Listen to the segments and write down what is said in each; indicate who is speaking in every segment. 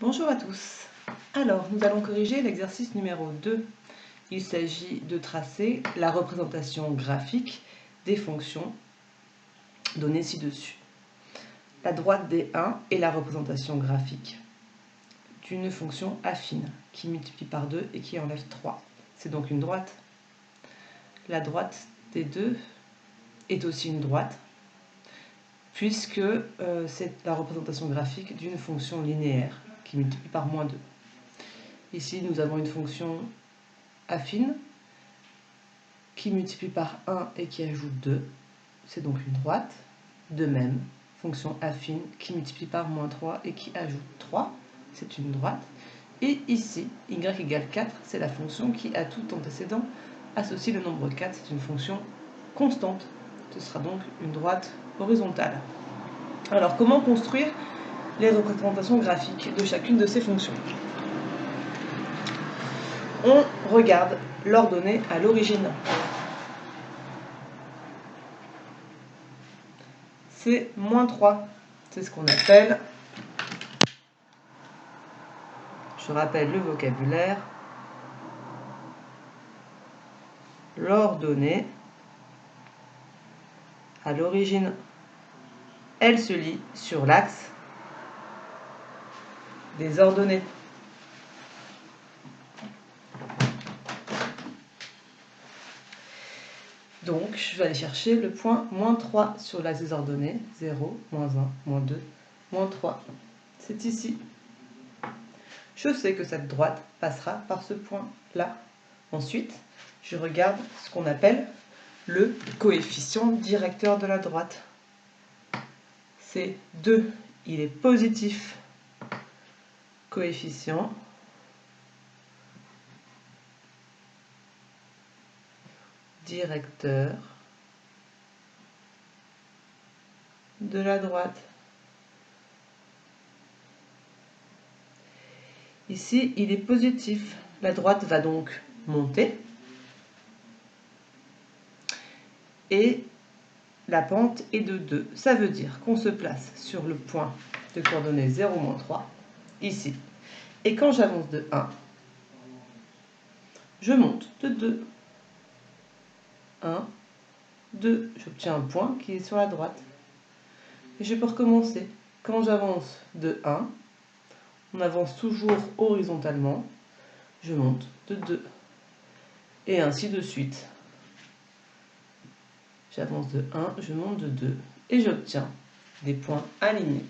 Speaker 1: Bonjour à tous. Alors, nous allons corriger l'exercice numéro 2. Il s'agit de tracer la représentation graphique des fonctions données ci-dessus. La droite des 1 est la représentation graphique d'une fonction affine qui multiplie par 2 et qui enlève 3. C'est donc une droite. La droite des 2 est aussi une droite puisque c'est la représentation graphique d'une fonction linéaire qui multiplie par moins 2. Ici, nous avons une fonction affine qui multiplie par 1 et qui ajoute 2. C'est donc une droite. De même, fonction affine qui multiplie par moins 3 et qui ajoute 3. C'est une droite. Et ici, y égale 4, c'est la fonction qui, à tout antécédent, associe le nombre 4. C'est une fonction constante. Ce sera donc une droite horizontale. Alors, comment construire les représentations graphiques de chacune de ces fonctions? On regarde l'ordonnée à l'origine. C'est moins 3. C'est ce qu'on appelle, je rappelle le vocabulaire, l'ordonnée à l'origine. Elle se lit sur l'axe des ordonnées. Donc, je vais aller chercher le point moins 3 sur l'axe des ordonnées. 0, moins 1, moins 2, moins 3. C'est ici. Je sais que cette droite passera par ce point-là. Ensuite, je regarde ce qu'on appelle le coefficient directeur de la droite. C'est 2. Il est positif. Coefficient directeur de la droite. Ici, il est positif. La droite va donc monter. Et la pente est de 2. Ça veut dire qu'on se place sur le point de coordonnées 0, 3, ici. Et quand j'avance de 1, je monte de 2. 1, 2. J'obtiens un point qui est sur la droite. Et je peux recommencer. Quand j'avance de 1, on avance toujours horizontalement. Je monte de 2. Et ainsi de suite. J'avance de 1, je monte de 2. Et j'obtiens des points alignés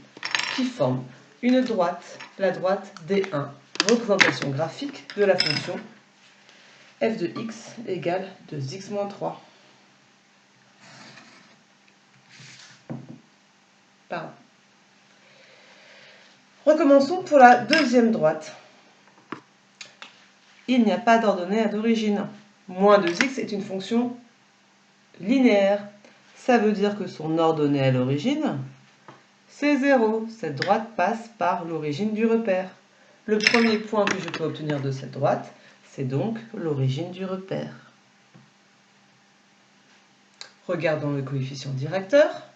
Speaker 1: qui forment une droite, la droite D1, représentation graphique de la fonction f de x égale 2x moins 3. Pardon. Recommençons pour la deuxième droite. Il n'y a pas d'ordonnée à l'origine. Moins 2x est une fonction linéaire. Ça veut dire que son ordonnée à l'origine, c'est 0. Cette droite passe par l'origine du repère. Le premier point que je peux obtenir de cette droite, c'est donc l'origine du repère. Regardons le coefficient directeur.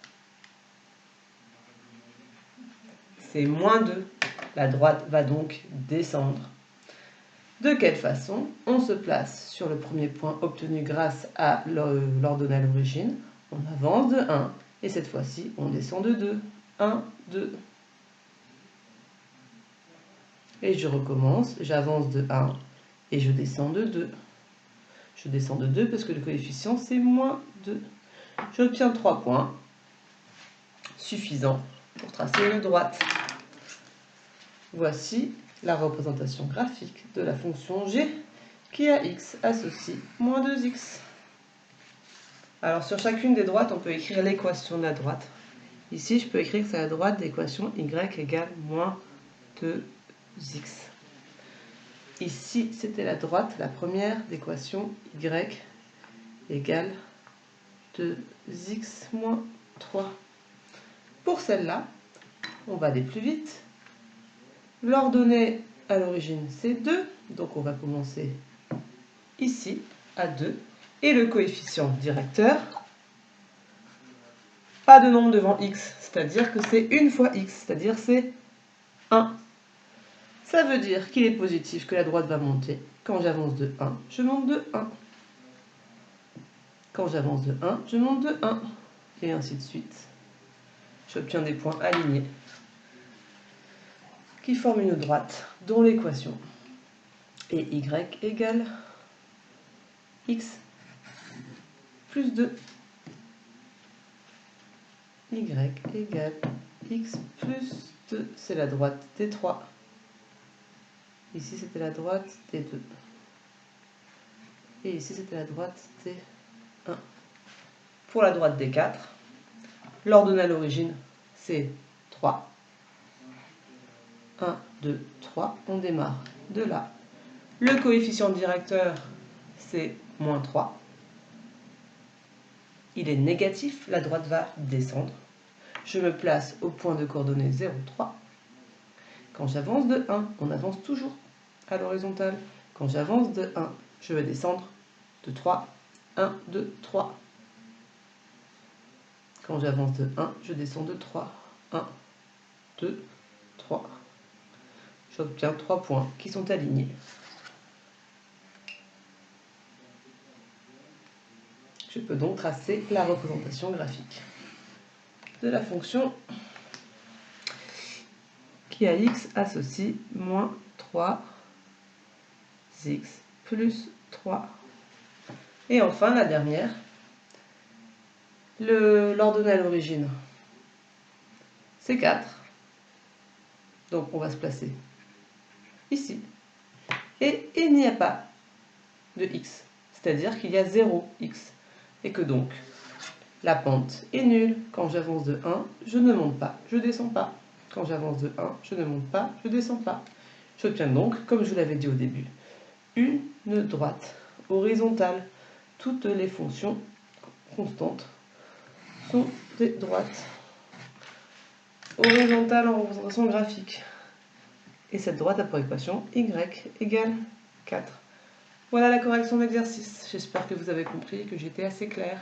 Speaker 1: C'est moins 2. La droite va donc descendre. De quelle façon? On se place sur le premier point obtenu grâce à l'ordonnée à l'origine. On avance de 1 et cette fois-ci, on descend de 2. 1, 2. Et je recommence, j'avance de 1 et je descends de 2. Je descends de 2 parce que le coefficient c'est moins 2. J'obtiens 3 points suffisants pour tracer une droite. Voici la représentation graphique de la fonction g qui à x associe moins 2x. Alors sur chacune des droites, on peut écrire l'équation de la droite. Ici, je peux écrire que c'est la droite d'équation y égale moins 2x. Ici, c'était la droite, la première d'équation y égale 2x moins 3. Pour celle-là, on va aller plus vite. L'ordonnée à l'origine, c'est 2. Donc, on va commencer ici, à 2. Et le coefficient directeur, pas de nombre devant x. C'est-à-dire que c'est 1 fois x. C'est-à-dire c'est 1. Ça veut dire qu'il est positif, que la droite va monter. Quand j'avance de 1, je monte de 1. Quand j'avance de 1, je monte de 1. Et ainsi de suite. J'obtiens des points alignés qui forment une droite dont l'équation est y égale x plus 2. Y égale x plus 2. C'est la droite T3. Ici, c'était la droite T2. Et ici, c'était la droite T1. Pour la droite D4, l'ordonnée à l'origine, c'est 3. 1, 2, 3. On démarre de là. Le coefficient directeur, c'est moins 3. Il est négatif, la droite va descendre. Je me place au point de coordonnées 0, 3. Quand j'avance de 1, on avance toujours à l'horizontale. Quand j'avance de 1, je vais descendre de 3. 1, 2, 3. Quand j'avance de 1, je descends de 3. 1, 2, 3. J'obtiens 3 points qui sont alignés. Je peux donc tracer la représentation graphique de la fonction qui à x associe moins 3x plus 3. Et enfin, la dernière, l'ordonnée à l'origine, c'est 4. Donc on va se placer ici. Et il n'y a pas de x, c'est-à-dire qu'il y a 0x. Et que donc, la pente est nulle. Quand j'avance de 1, je ne monte pas, je ne descends pas. Quand j'avance de 1, je ne monte pas, je ne descends pas. J'obtiens donc, comme je vous l'avais dit au début, une droite horizontale. Toutes les fonctions constantes sont des droites horizontales en représentation graphique. Et cette droite a pour équation y égale 4. Voilà la correction d'exercice. J'espère que vous avez compris et que j'étais assez claire.